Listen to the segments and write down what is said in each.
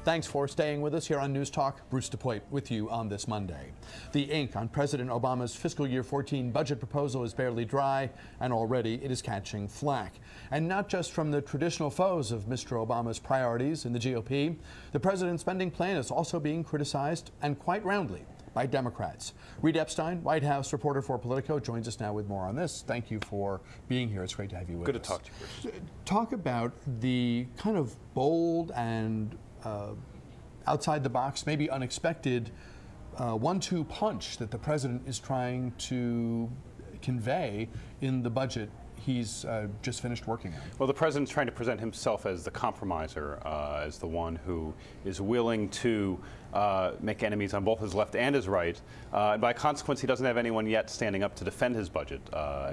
Thanks for staying with us here on News Talk. Bruce DePoit with you on this Monday. The ink on President Obama's fiscal year 14 budget proposal is barely dry, and already it is catching flack. And not just from the traditional foes of Mr. Obama's priorities in the GOP. The president's spending plan is also being criticized, and quite roundly, by Democrats. Reid Epstein, White House reporter for Politico, joins us now with more on this. Thank you for being here. It's great to have you with us. Good to talk to you, Bruce. Talk about the kind of bold and outside the box, maybe unexpected 1-2 punch that the president is trying to convey in the budget he's just finished working on. Well, the president's trying to present himself as the compromiser, as the one who is willing to make enemies on both his left and his right. And by consequence, he doesn't have anyone yet standing up to defend his budget.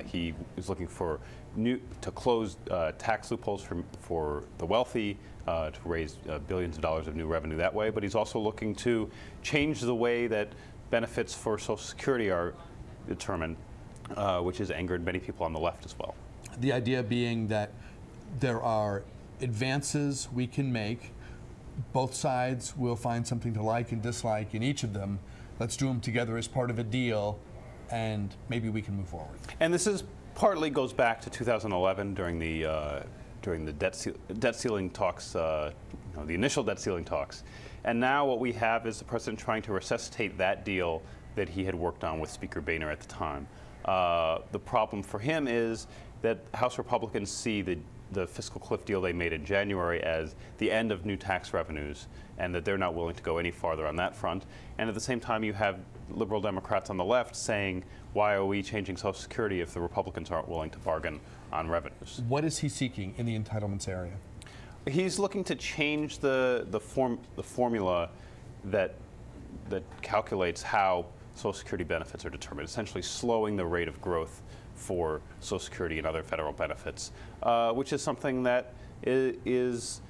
He is looking for to close tax loopholes for the wealthy, to raise billions of dollars of new revenue that way. But he's also looking to change the way that benefits for Social Security are determined, which has angered many people on the left as well. The idea being that there are advances we can make. Both sides will find something to like and dislike in each of them. Let's do them together as part of a deal, and maybe we can move forward. And this is partly goes back to 2011 during the debt ceiling talks, the initial debt ceiling talks. And now what we have is the president trying to resuscitate that deal that he had worked on with Speaker Boehner at the time. The problem for him is that House Republicans see the fiscal cliff deal they made in January as the end of new tax revenues, and that they're not willing to go any farther on that front. And at the same time, you have liberal Democrats on the left saying, why are we changing Social Security if the Republicans aren't willing to bargain on revenues? What is he seeking in the entitlements area? He's looking to change the formula that calculates how Social Security benefits are determined, essentially slowing the rate of growth for Social Security and other federal benefits, which is something that is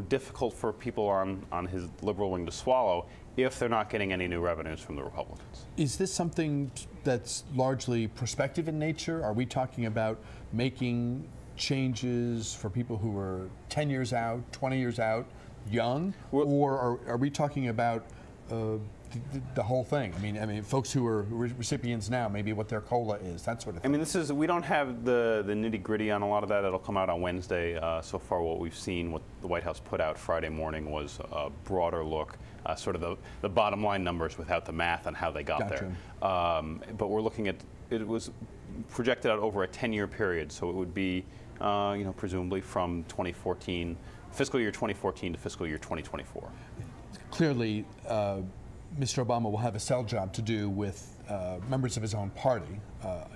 difficult for people on his liberal wing to swallow if they're not getting any new revenues from the Republicans. Is this something that's largely prospective in nature? Are we talking about making changes for people who are 10 years out, 20 years out, young, or are we talking about the whole thing? I mean, folks who are recipients now, maybe what their COLA is, that sort of thing. I mean, we don't have the nitty-gritty on a lot of that. It'll come out on Wednesday. So far, what we've seen, what the White House put out Friday morning was a broader look, sort of the bottom line numbers without the math on how they got there. But we're looking at, it was projected out over a 10-year period, so it would be, presumably from 2014, fiscal year 2014 to fiscal year 2024. Clearly, Mr. Obama will have a sell job to do with members of his own party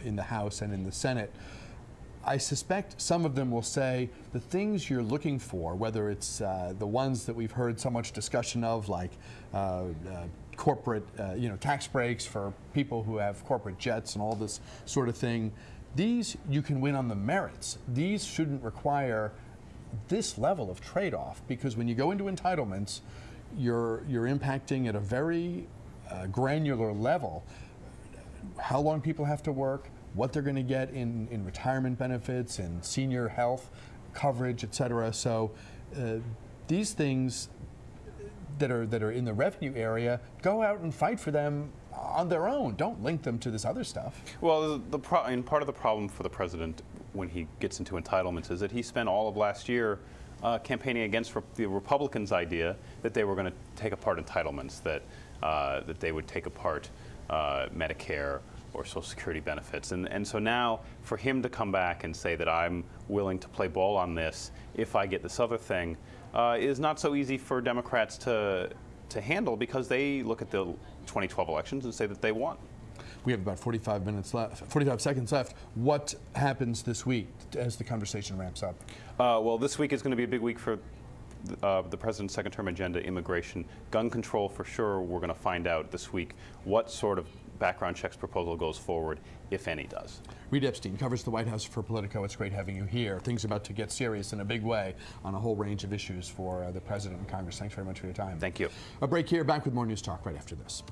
in the House and in the Senate. I suspect some of them will say the things you're looking for, whether it's the ones that we've heard so much discussion of, like corporate, tax breaks for people who have corporate jets and all this sort of thing, these you can win on the merits. These shouldn't require this level of trade-off, because when you go into entitlements, you're impacting at a very granular level how long people have to work, what they're going to get in retirement benefits and senior health coverage, et cetera. So these things that are in the revenue area, go out and fight for them on their own. Don't link them to this other stuff. Well, part of the problem for the president when he gets into entitlements is that he spent all of last year campaigning against the Republicans' idea that they were going to take apart entitlements, that they would take apart Medicare or Social Security benefits. And so now for him to come back and say that I'm willing to play ball on this if I get this other thing is not so easy for Democrats to handle, because they look at the 2012 elections and say that they won. We have about 45 seconds left. What happens this week as the conversation ramps up? Well, this week is going to be a big week for the president's second-term agenda, immigration, gun control for sure. We're going to find out this week what sort of background checks proposal goes forward, if any does. Reid Epstein covers the White House for Politico. It's great having you here. Things are about to get serious in a big way on a whole range of issues for the president and Congress. Thanks very much for your time. Thank you. A break here. Back with more News Talk right after this.